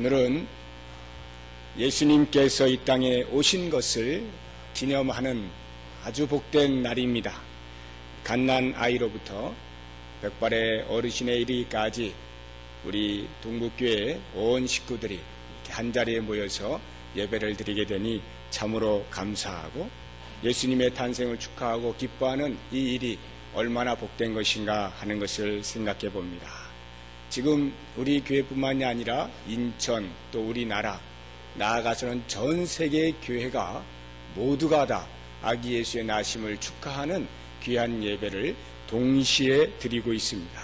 오늘은 예수님께서 이 땅에 오신 것을 기념하는 아주 복된 날입니다. 갓난 아이로부터 백발의 어르신에 이르기까지 우리 동북교회 온 식구들이 이렇게 한자리에 모여서 예배를 드리게 되니 참으로 감사하고 예수님의 탄생을 축하하고 기뻐하는 이 일이 얼마나 복된 것인가 하는 것을 생각해 봅니다. 지금 우리 교회뿐만이 아니라 인천 또 우리나라 나아가서는 전 세계의 교회가 모두가 다 아기 예수의 나심을 축하하는 귀한 예배를 동시에 드리고 있습니다.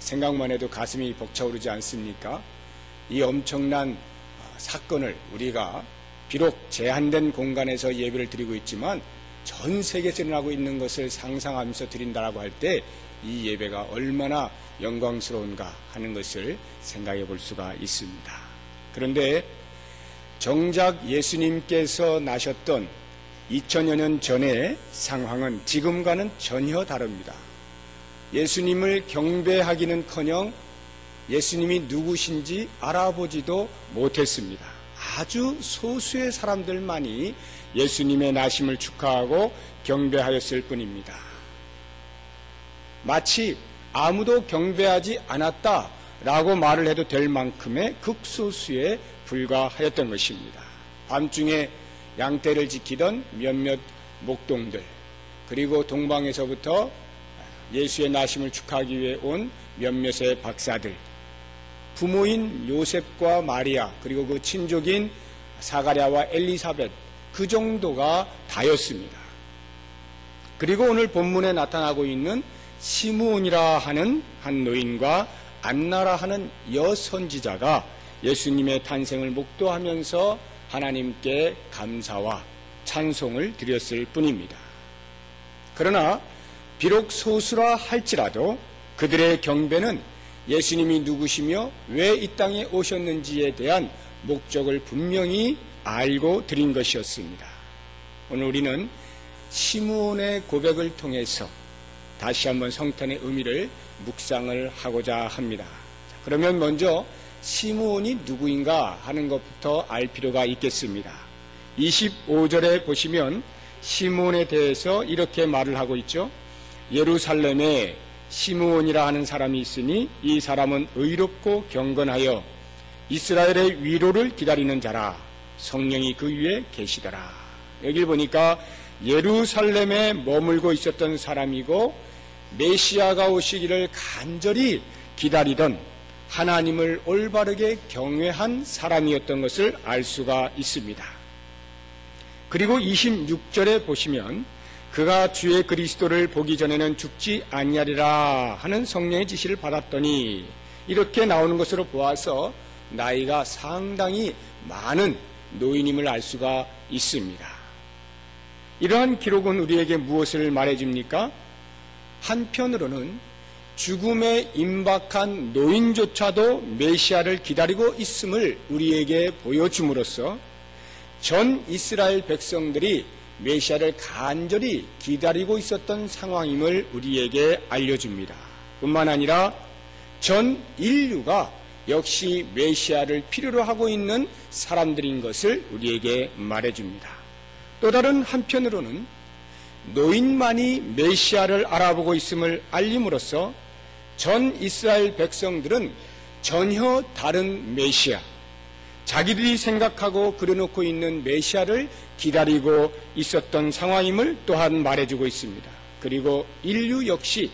생각만 해도 가슴이 벅차오르지 않습니까? 이 엄청난 사건을 우리가 비록 제한된 공간에서 예배를 드리고 있지만 전 세계에서 일어나고 있는 것을 상상하면서 드린다라고 할 때 이 예배가 얼마나 영광스러운가 하는 것을 생각해 볼 수가 있습니다. 그런데 정작 예수님께서 나셨던 2000여 년 전의 상황은 지금과는 전혀 다릅니다. 예수님을 경배하기는커녕 예수님이 누구신지 알아보지도 못했습니다. 아주 소수의 사람들만이 예수님의 나심을 축하하고 경배하였을 뿐입니다. 마치 아무도 경배하지 않았다라고 말을 해도 될 만큼의 극소수에 불과하였던 것입니다. 밤중에 양떼를 지키던 몇몇 목동들, 그리고 동방에서부터 예수의 나심을 축하하기 위해 온 몇몇의 박사들, 부모인 요셉과 마리아, 그리고 그 친족인 사가랴와 엘리사벳, 그 정도가 다였습니다. 그리고 오늘 본문에 나타나고 있는 시므온이라 하는 한 노인과 안나라 하는 여선지자가 예수님의 탄생을 목도하면서 하나님께 감사와 찬송을 드렸을 뿐입니다. 그러나 비록 소수라 할지라도 그들의 경배는 예수님이 누구시며 왜 이 땅에 오셨는지에 대한 목적을 분명히 알고 드린 것이었습니다. 오늘 우리는 시므온의 고백을 통해서 다시 한번 성탄의 의미를 묵상을 하고자 합니다. 그러면 먼저 시므온이 누구인가 하는 것부터 알 필요가 있겠습니다. 25절에 보시면 시므온에 대해서 이렇게 말을 하고 있죠. 예루살렘에 시므온이라 하는 사람이 있으니 이 사람은 의롭고 경건하여 이스라엘의 위로를 기다리는 자라. 성령이 그 위에 계시더라. 여기를 보니까 예루살렘에 머물고 있었던 사람이고 메시아가 오시기를 간절히 기다리던 하나님을 올바르게 경외한 사람이었던 것을 알 수가 있습니다. 그리고 26절에 보시면 그가 주의 그리스도를 보기 전에는 죽지 아니하리라 하는 성령의 지시를 받았더니 이렇게 나오는 것으로 보아서 나이가 상당히 많은 노인임을 알 수가 있습니다. 이러한 기록은 우리에게 무엇을 말해줍니까? 한편으로는 죽음에 임박한 노인조차도 메시아를 기다리고 있음을 우리에게 보여줌으로써 전 이스라엘 백성들이 메시아를 간절히 기다리고 있었던 상황임을 우리에게 알려줍니다. 뿐만 아니라 전 인류가 역시 메시아를 필요로 하고 있는 사람들인 것을 우리에게 말해줍니다. 또 다른 한편으로는 노인만이 메시아를 알아보고 있음을 알림으로써 전 이스라엘 백성들은 전혀 다른 메시아, 자기들이 생각하고 그려놓고 있는 메시아를 기다리고 있었던 상황임을 또한 말해주고 있습니다. 그리고 인류 역시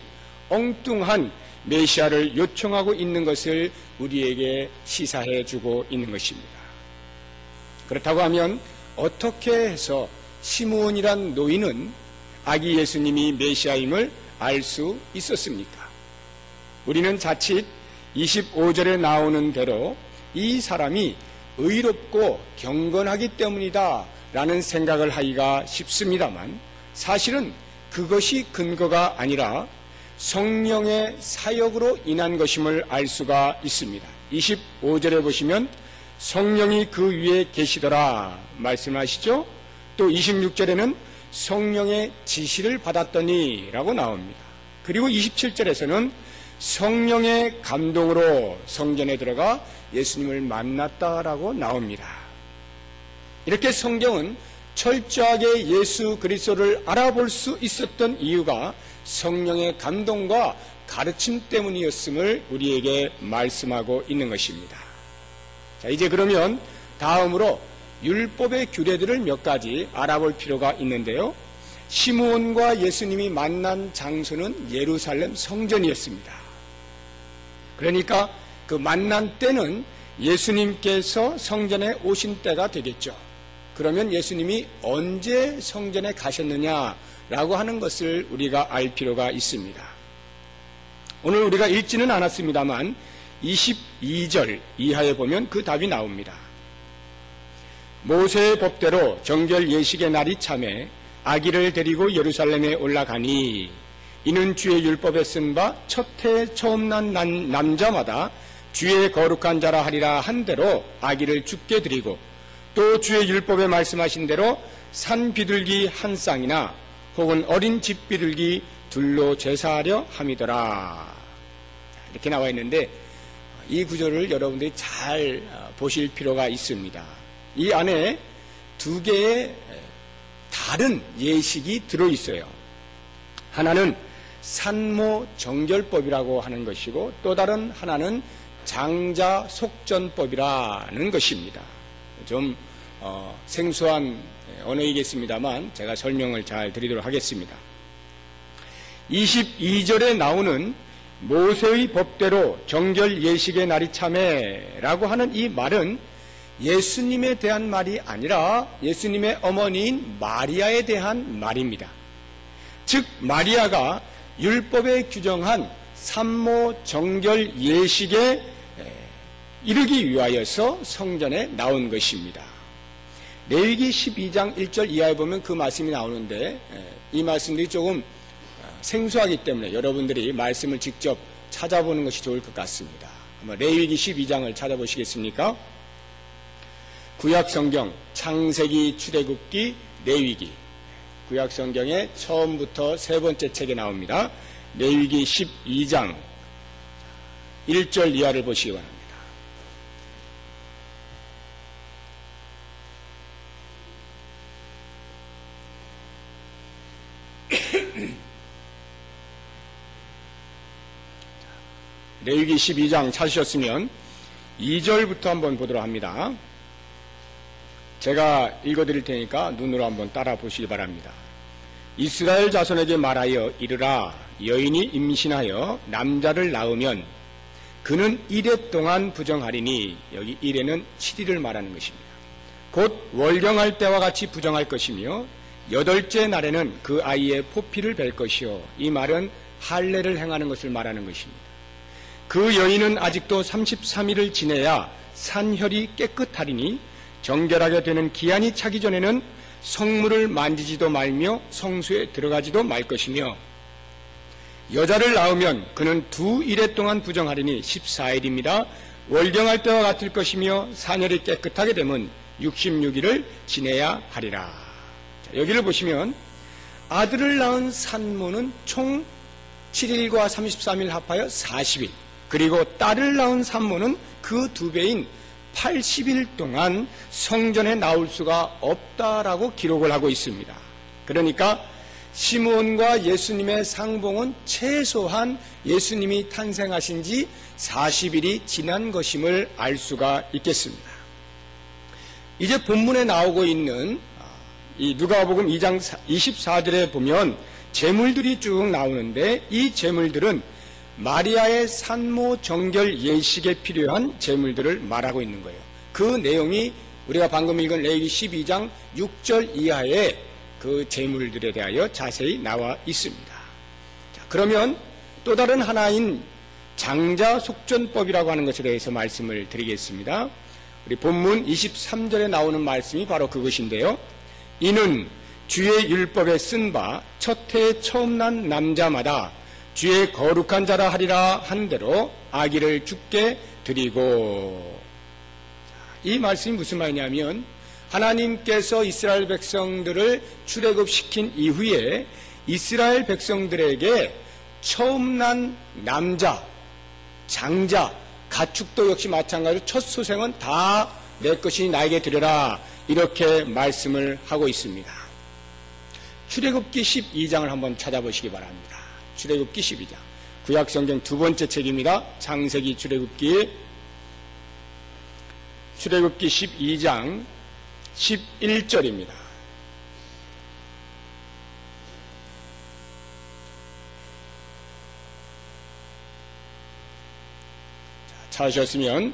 엉뚱한 메시아를 요청하고 있는 것을 우리에게 시사해주고 있는 것입니다. 그렇다고 하면 어떻게 해서 시므온이란 노인은 아기 예수님이 메시아임을 알 수 있었습니까? 우리는 자칫 25절에 나오는 대로 이 사람이 의롭고 경건하기 때문이다 라는 생각을 하기가 쉽습니다만 사실은 그것이 근거가 아니라 성령의 사역으로 인한 것임을 알 수가 있습니다. 25절에 보시면 성령이 그 위에 계시더라 말씀하시죠. 또 26절에는 성령의 지시를 받았더니 라고 나옵니다. 그리고 27절에서는 성령의 감동으로 성전에 들어가 예수님을 만났다라고 나옵니다. 이렇게 성경은 철저하게 예수 그리스도를 알아볼 수 있었던 이유가 성령의 감동과 가르침 때문이었음을 우리에게 말씀하고 있는 것입니다. 자, 이제 그러면 다음으로 율법의 규례들을 몇 가지 알아볼 필요가 있는데요. 시므온과 예수님이 만난 장소는 예루살렘 성전이었습니다. 그러니까 그 만난 때는 예수님께서 성전에 오신 때가 되겠죠. 그러면 예수님이 언제 성전에 가셨느냐라고 하는 것을 우리가 알 필요가 있습니다. 오늘 우리가 읽지는 않았습니다만 22절 이하에 보면 그 답이 나옵니다. 모세의 법대로 정결 예식의 날이 참에 아기를 데리고 예루살렘에 올라가니 이는 주의 율법에 쓴 바 첫 해에 처음 난 남자마다 주의 거룩한 자라 하리라 한 대로 아기를 죽게 드리고 또 주의 율법에 말씀하신 대로 산 비둘기 한 쌍이나 혹은 어린 집 비둘기 둘로 제사하려 함이더라. 이렇게 나와 있는데 이 구절을 여러분들이 잘 보실 필요가 있습니다. 이 안에 두 개의 다른 예식이 들어있어요. 하나는 산모 정결법이라고 하는 것이고 또 다른 하나는 장자 속전법이라는 것입니다. 좀 생소한 언어이겠습니다만 제가 설명을 잘 드리도록 하겠습니다. 22절에 나오는 모세의 법대로 정결 예식의 날이 참에라고 하는 이 말은 예수님에 대한 말이 아니라 예수님의 어머니인 마리아에 대한 말입니다. 즉 마리아가 율법에 규정한 산모 정결 예식에 이르기 위하여서 성전에 나온 것입니다. 레위기 12장 1절 이하에 보면 그 말씀이 나오는데 이 말씀들이 조금 생소하기 때문에 여러분들이 말씀을 직접 찾아보는 것이 좋을 것 같습니다. 한번 레위기 12장을 찾아보시겠습니까? 구약성경 창세기, 출애굽기, 레위기, 구약성경의 처음부터 세 번째 책에 나옵니다. 레위기 12장 1절 이하를 보시기 바랍니다. 레위기 12장 찾으셨으면 2절부터 한번 보도록 합니다. 제가 읽어드릴 테니까 눈으로 한번 따라 보시기 바랍니다. 이스라엘 자손에게 말하여 이르라. 여인이 임신하여 남자를 낳으면 그는 1회 동안 부정하리니, 여기 1회는 7일을 말하는 것입니다. 곧 월경할 때와 같이 부정할 것이며 8째 날에는 그 아이의 포피를 벨 것이요. 이 말은 할례를 행하는 것을 말하는 것입니다. 그 여인은 아직도 33일을 지내야 산혈이 깨끗하리니 정결하게 되는 기한이 차기 전에는 성물을 만지지도 말며 성수에 들어가지도 말 것이며 여자를 낳으면 그는 2일에 동안 부정하리니 14일입니다. 월경할 때와 같을 것이며 산혈이 깨끗하게 되면 66일을 지내야 하리라. 자, 여기를 보시면 아들을 낳은 산모는 총 7일과 33일 합하여 40일, 그리고 딸을 낳은 산모는 그 2배인 80일 동안 성전에 나올 수가 없다라고 기록을 하고 있습니다. 그러니까 시므온과 예수님의 상봉은 최소한 예수님이 탄생하신 지 40일이 지난 것임을 알 수가 있겠습니다. 이제 본문에 나오고 있는 이 누가복음 2장 24절에 보면 제물들이 쭉 나오는데 이 제물들은 마리아의 산모 정결 예식에 필요한 제물들을 말하고 있는 거예요. 그 내용이 우리가 방금 읽은 레위기 12장 6절 이하에 그 제물들에 대하여 자세히 나와 있습니다. 자, 그러면 또 다른 하나인 장자 속전법이라고 하는 것에 대해서 말씀을 드리겠습니다. 우리 본문 23절에 나오는 말씀이 바로 그것인데요. 이는 주의 율법에 쓴 바 첫 해에 처음 난 남자마다 주의 거룩한 자라 하리라 한 대로 아기를 죽게 드리고. 이 말씀이 무슨 말이냐면 하나님께서 이스라엘 백성들을 출애굽시킨 이후에 이스라엘 백성들에게 처음 난 남자, 장자, 가축도 역시 마찬가지로 첫 소생은 다 내 것이 나에게 드려라, 이렇게 말씀을 하고 있습니다. 출애굽기 12장을 한번 찾아보시기 바랍니다. 출애굽기 12장. 구약성경 두 번째 책입니다. 창세기, 출애굽기 12장 11절입니다. 찾으셨으면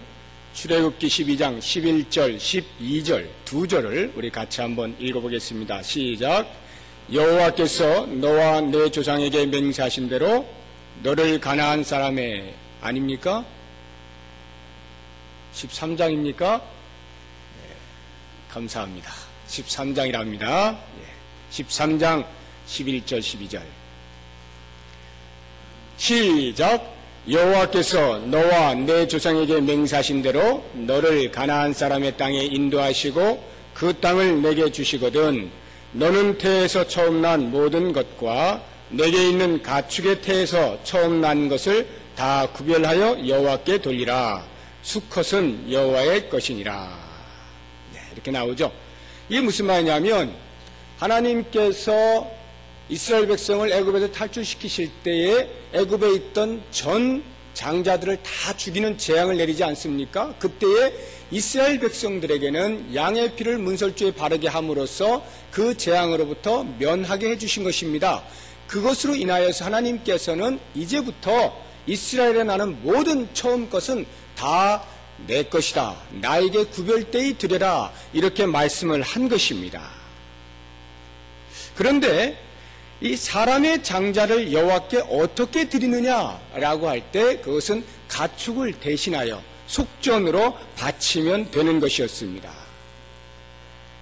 출애굽기 12장 11절, 12절 두 절을 우리 같이 한번 읽어보겠습니다. 시작. 여호와께서 너와 내 조상에게 맹세하신 대로 너를 가나안 사람의, 아닙니까? 13장입니까? 네, 감사합니다. 13장이랍니다. 13장 11절 12절 시작. 여호와께서 너와 내 조상에게 맹세하신 대로 너를 가나안 사람의 땅에 인도하시고 그 땅을 내게 주시거든 너는 태에서 처음 난 모든 것과 내게 있는 가축의 태에서 처음 난 것을 다 구별하여 여호와께 돌리라. 수컷은 여호와의 것이니라. 네, 이렇게 나오죠. 이게 무슨 말이냐면 하나님께서 이스라엘 백성을 애굽에서 탈출시키실 때에 애굽에 있던 전 장자들을 다 죽이는 재앙을 내리지 않습니까? 그때에 이스라엘 백성들에게는 양의 피를 문설주에 바르게 함으로써 그 재앙으로부터 면하게 해주신 것입니다. 그것으로 인하여서 하나님께서는 이제부터 이스라엘에 나는 모든 처음 것은 다 내 것이다. 나에게 구별되이 드려라. 이렇게 말씀을 한 것입니다. 그런데 이 사람의 장자를 여호와께 어떻게 드리느냐라고 할 때 그것은 가축을 대신하여 속전으로 바치면 되는 것이었습니다.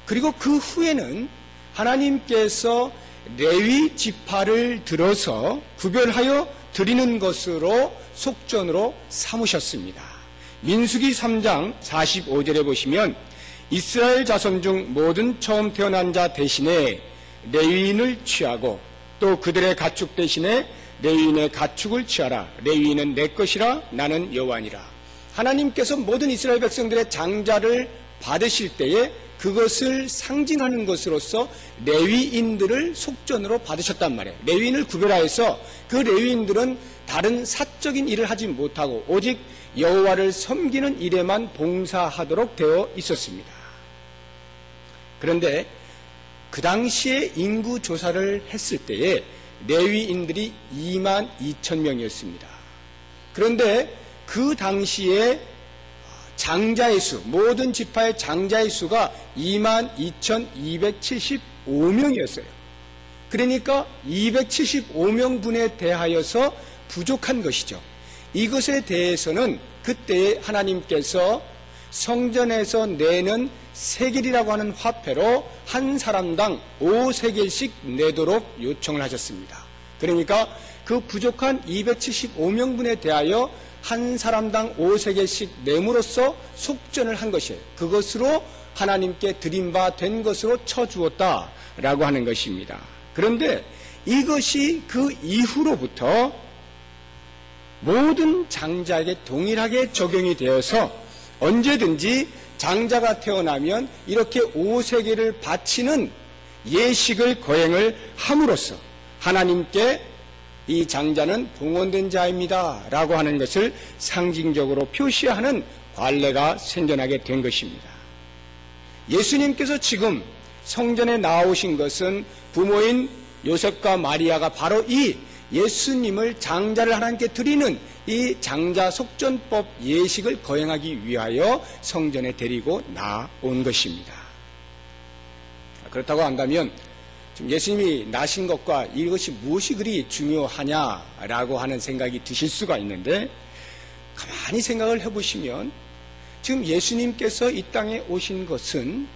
그리고 그 후에는 하나님께서 레위 지파를 들어서 구별하여 드리는 것으로 속전으로 삼으셨습니다. 민수기 3장 45절에 보시면 이스라엘 자손 중 모든 처음 태어난 자 대신에 레위인을 취하고 또 그들의 가축 대신에 레위인의 가축을 취하라. 레위인은 내 것이라 나는 여호와니라. 하나님께서 모든 이스라엘 백성들의 장자를 받으실 때에 그것을 상징하는 것으로서 레위인들을 속전으로 받으셨단 말이에요. 레위인을 구별하여서 그 레위인들은 다른 사적인 일을 하지 못하고 오직 여호와를 섬기는 일에만 봉사하도록 되어 있었습니다. 그런데 그 당시에 인구 조사를 했을 때에 레위인들이 22,000명이었습니다. 그런데 그 당시에 장자의 수, 모든 지파의 장자의 수가 22,275명이었어요. 그러니까 275명분에 대하여서 부족한 것이죠. 이것에 대해서는 그때 하나님께서 성전에서 내는 세겔이라고 하는 화폐로 한 사람당 5세겔씩 내도록 요청을 하셨습니다. 그러니까 그 부족한 275명분에 대하여 한 사람당 5세겔씩 내므로써 속전을 한 것이에요. 그것으로 하나님께 드린 바 된 것으로 쳐주었다라고 하는 것입니다. 그런데 이것이 그 이후로부터 모든 장자에게 동일하게 적용이 되어서 언제든지 장자가 태어나면 이렇게 5세겔을 바치는 예식을 거행을 함으로써 하나님께 이 장자는 봉헌된 자입니다 라고 하는 것을 상징적으로 표시하는 관례가 생겨나게 된 것입니다. 예수님께서 지금 성전에 나오신 것은 부모인 요셉과 마리아가 바로 이 예수님을 장자를 하나님께 드리는 이 장자 속전법 예식을 거행하기 위하여 성전에 데리고 나온 것입니다. 그렇다고 한다면 지금 예수님이 나신 것과 이것이 무엇이 그리 중요하냐라고 하는 생각이 드실 수가 있는데 가만히 생각을 해보시면 지금 예수님께서 이 땅에 오신 것은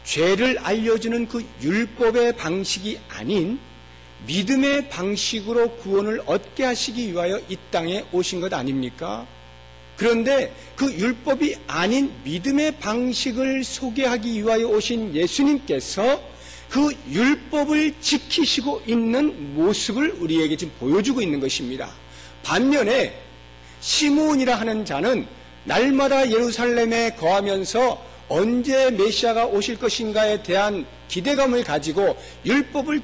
죄를 알려주는 그 율법의 방식이 아닌 믿음의 방식으로 구원을 얻게 하시기 위하여 이 땅에 오신 것 아닙니까? 그런데 그 율법이 아닌 믿음의 방식을 소개하기 위하여 오신 예수님께서 그 율법을 지키시고 있는 모습을 우리에게 지금 보여주고 있는 것입니다. 반면에 시므온이라 하는 자는 날마다 예루살렘에 거하면서 언제 메시아가 오실 것인가에 대한 기대감을 가지고 율법을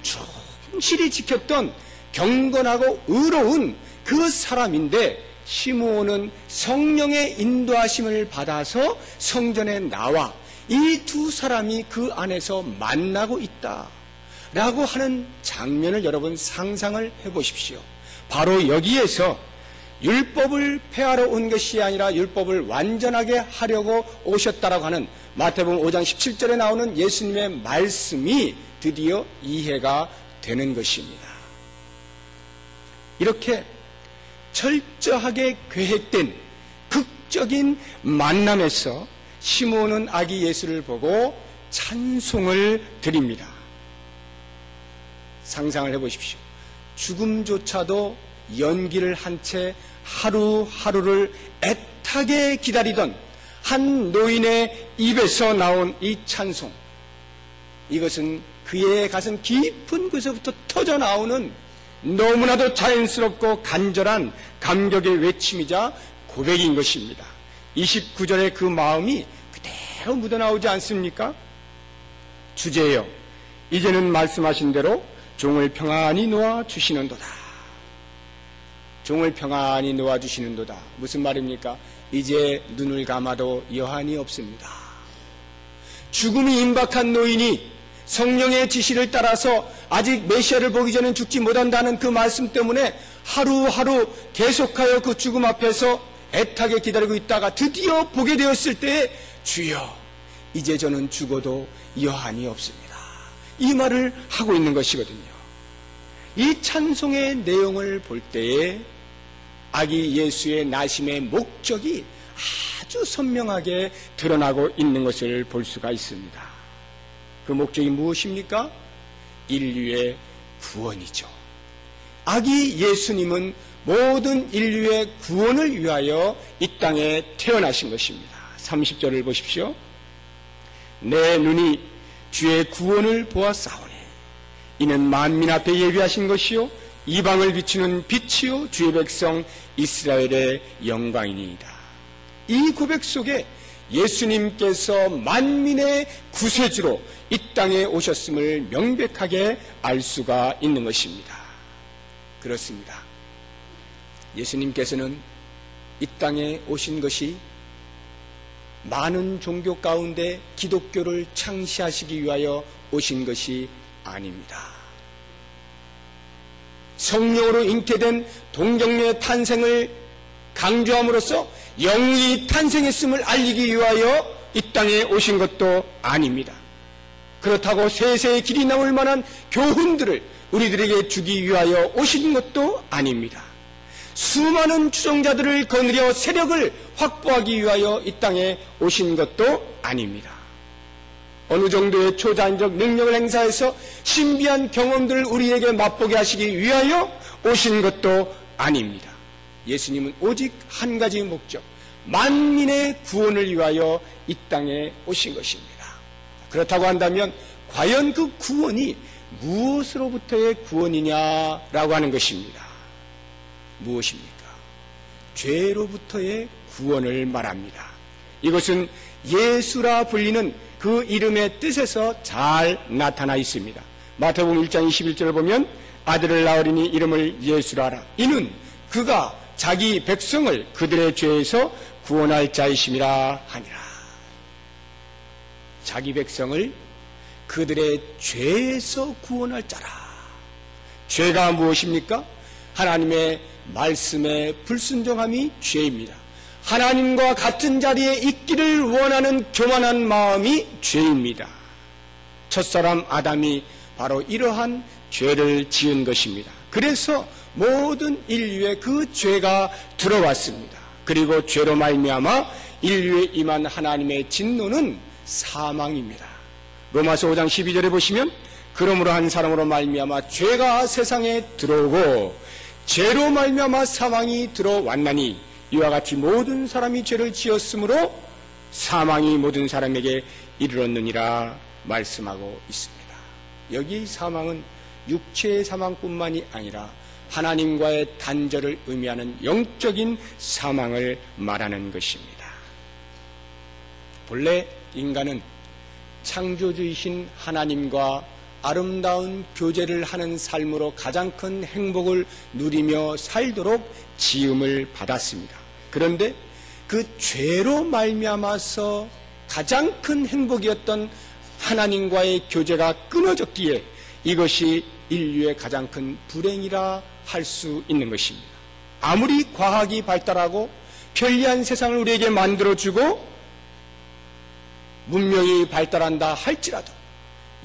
충실히 지켰던 경건하고 의로운 그 사람인데, 시므온은 성령의 인도하심을 받아서 성전에 나와 이 두 사람이 그 안에서 만나고 있다라고 하는 장면을 여러분 상상을 해보십시오. 바로 여기에서 율법을 폐하러 온 것이 아니라 율법을 완전하게 하려고 오셨다라고 하는 마태복음 5장 17절에 나오는 예수님의 말씀이 드디어 이해가 되는 것입니다. 이렇게 철저하게 계획된 극적인 만남에서 시므온은 아기 예수를 보고 찬송을 드립니다. 상상을 해보십시오. 죽음조차도 연기를 한 채 하루하루를 애타게 기다리던 한 노인의 입에서 나온 이 찬송, 이것은 그의 가슴 깊은 곳에서부터 터져 나오는 너무나도 자연스럽고 간절한 감격의 외침이자 고백인 것입니다. 29절의 그 마음이 그대로 묻어나오지 않습니까? 주제여, 이제는 말씀하신 대로 종을 평안히 놓아주시는도다. 종을 평안히 놓아주시는도다. 무슨 말입니까? 이제 눈을 감아도 여한이 없습니다. 죽음이 임박한 노인이 성령의 지시를 따라서 아직 메시아를 보기 전엔 죽지 못한다는 그 말씀 때문에 하루하루 계속하여 그 죽음 앞에서 애타게 기다리고 있다가 드디어 보게 되었을 때에 주여, 이제 저는 죽어도 여한이 없습니다. 이 말을 하고 있는 것이거든요. 이 찬송의 내용을 볼 때에 아기 예수의 나심의 목적이 아주 선명하게 드러나고 있는 것을 볼 수가 있습니다. 그 목적이 무엇입니까? 인류의 구원이죠. 아기 예수님은 모든 인류의 구원을 위하여 이 땅에 태어나신 것입니다. 30절을 보십시오. 내 눈이 주의 구원을 보았사오니 이는 만민 앞에 예비하신 것이요 이방을 비추는 빛이요 주의 백성 이스라엘의 영광이니이다. 이 고백 속에 예수님께서 만민의 구세주로 이 땅에 오셨음을 명백하게 알 수가 있는 것입니다. 그렇습니다. 예수님께서는 이 땅에 오신 것이 많은 종교 가운데 기독교를 창시하시기 위하여 오신 것이 아닙니다. 성령으로 잉태된 동정녀의 탄생을 강조함으로써 영이 탄생했음을 알리기 위하여 이 땅에 오신 것도 아닙니다. 그렇다고 세세의 길이 나올 만한 교훈들을 우리들에게 주기 위하여 오신 것도 아닙니다. 수많은 추종자들을 거느려 세력을 확보하기 위하여 이 땅에 오신 것도 아닙니다. 어느 정도의 초자연적 능력을 행사해서 신비한 경험들을 우리에게 맛보게 하시기 위하여 오신 것도 아닙니다. 예수님은 오직 한 가지 목적, 만민의 구원을 위하여 이 땅에 오신 것입니다. 그렇다고 한다면 과연 그 구원이 무엇으로부터의 구원이냐라고 하는 것입니다. 무엇입니까? 죄로부터의 구원을 말합니다. 이것은 예수라 불리는 그 이름의 뜻에서 잘 나타나 있습니다. 마태복음 1장 21절을 보면 아들을 낳으리니 이름을 예수라 하라. 이는 그가 자기 백성을 그들의 죄에서 구원할 자이심이라 하니라. 자기 백성을 그들의 죄에서 구원할 자라. 죄가 무엇입니까? 하나님의 말씀에 불순종함이 죄입니다. 하나님과 같은 자리에 있기를 원하는 교만한 마음이 죄입니다. 첫사람 아담이 바로 이러한 죄를 지은 것입니다. 그래서 모든 인류의 그 죄가 들어왔습니다. 그리고 죄로 말미암아 인류에 임한 하나님의 진노는 사망입니다. 로마서 5장 12절에 보시면 그러므로 한 사람으로 말미암아 죄가 세상에 들어오고 죄로 말미암아 사망이 들어왔나니 이와 같이 모든 사람이 죄를 지었으므로 사망이 모든 사람에게 이르렀느니라 말씀하고 있습니다. 여기 사망은 육체의 사망뿐만이 아니라 하나님과의 단절을 의미하는 영적인 사망을 말하는 것입니다. 본래 인간은 창조주이신 하나님과 아름다운 교제를 하는 삶으로 가장 큰 행복을 누리며 살도록 지음을 받았습니다. 그런데 그 죄로 말미암아서 가장 큰 행복이었던 하나님과의 교제가 끊어졌기에 이것이 인류의 가장 큰 불행이라 할 수 있는 것입니다. 아무리 과학이 발달하고 편리한 세상을 우리에게 만들어주고 문명이 발달한다 할지라도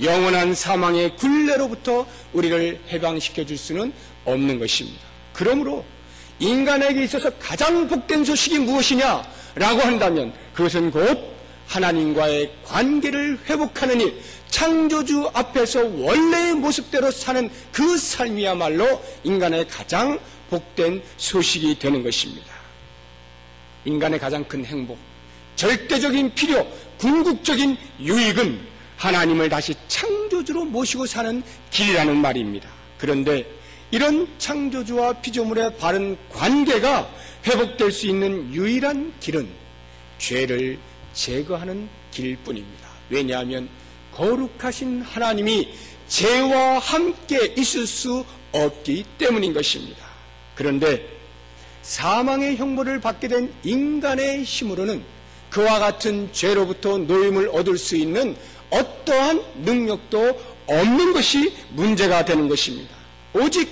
영원한 사망의 굴레로부터 우리를 해방시켜 줄 수는 없는 것입니다. 그러므로 인간에게 있어서 가장 복된 소식이 무엇이냐라고 한다면 그것은 곧 하나님과의 관계를 회복하는 일, 창조주 앞에서 원래의 모습대로 사는 그 삶이야말로 인간의 가장 복된 소식이 되는 것입니다. 인간의 가장 큰 행복, 절대적인 필요, 궁극적인 유익은 하나님을 다시 창조주로 모시고 사는 길이라는 말입니다. 그런데 이런 창조주와 피조물의 바른 관계가 회복될 수 있는 유일한 길은 죄를 제거하는 길뿐입니다. 왜냐하면 거룩하신 하나님이 죄와 함께 있을 수 없기 때문인 것입니다. 그런데 사망의 형벌을 받게 된 인간의 힘으로는 그와 같은 죄로부터 노임을 얻을 수 있는 어떠한 능력도 없는 것이 문제가 되는 것입니다. 오직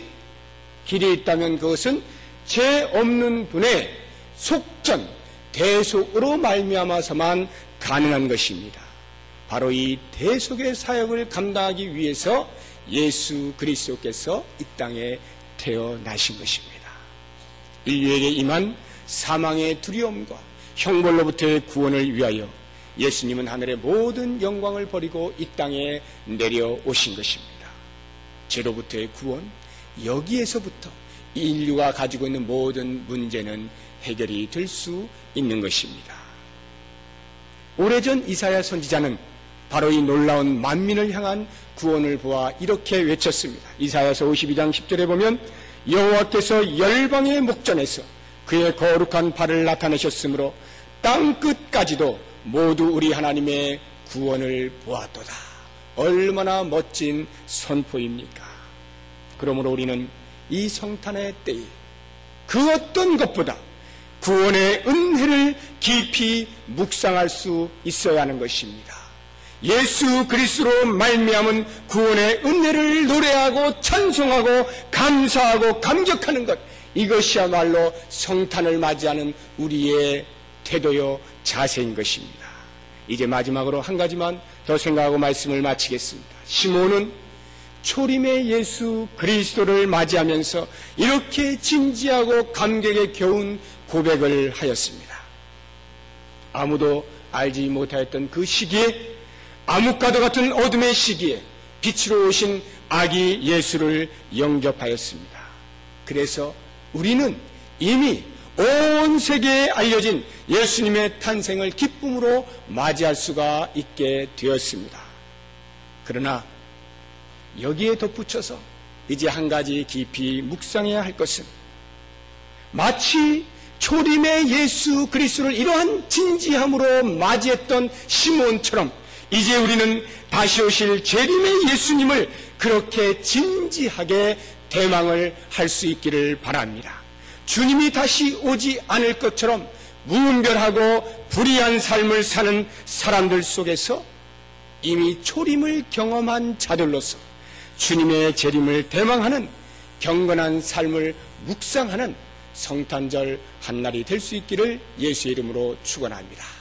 길이 있다면 그것은 죄 없는 분의 속전, 대속으로 말미암아서만 가능한 것입니다. 바로 이 대속의 사역을 감당하기 위해서 예수 그리스도께서 이 땅에 태어나신 것입니다. 인류에게 임한 사망의 두려움과 형벌로부터의 구원을 위하여 예수님은 하늘의 모든 영광을 버리고 이 땅에 내려오신 것입니다. 죄로부터의 구원, 여기에서부터 인류가 가지고 있는 모든 문제는 해결이 될 수 있는 것입니다. 오래전 이사야 선지자는 바로 이 놀라운 만민을 향한 구원을 보아 이렇게 외쳤습니다. 이사야서 52장 10절에 보면 여호와께서 열방의 목전에서 그의 거룩한 발을 나타내셨으므로 땅 끝까지도 모두 우리 하나님의 구원을 보았도다. 얼마나 멋진 선포입니까? 그러므로 우리는 이 성탄의 때에 그 어떤 것보다 구원의 은혜를 깊이 묵상할 수 있어야 하는 것입니다. 예수 그리스도로 말미암은 구원의 은혜를 노래하고 찬송하고 감사하고 감격하는 것, 이것이야말로 성탄을 맞이하는 우리의 태도요 자세인 것입니다. 이제 마지막으로 한 가지만 더 생각하고 말씀을 마치겠습니다. 시몬은 초림의 예수 그리스도를 맞이하면서 이렇게 진지하고 감격에 겨운 고백을 하였습니다. 아무도 알지 못하였던 그 시기에, 암흑과도 같은 어둠의 시기에 빛으로 오신 아기 예수를 영접하였습니다. 그래서 우리는 이미 온 세계에 알려진 예수님의 탄생을 기쁨으로 맞이할 수가 있게 되었습니다. 그러나 여기에 덧붙여서 이제 한 가지 깊이 묵상해야 할 것은, 마치 초림의 예수 그리스도를 이러한 진지함으로 맞이했던 시몬처럼 이제 우리는 다시 오실 재림의 예수님을 그렇게 진지하게 대망을 할 수 있기를 바랍니다. 주님이 다시 오지 않을 것처럼 무분별하고 불의한 삶을 사는 사람들 속에서 이미 초림을 경험한 자들로서 주님의 재림을 대망하는 경건한 삶을 묵상하는 성탄절 한날이 될 수 있기를 예수의 이름으로 축원합니다.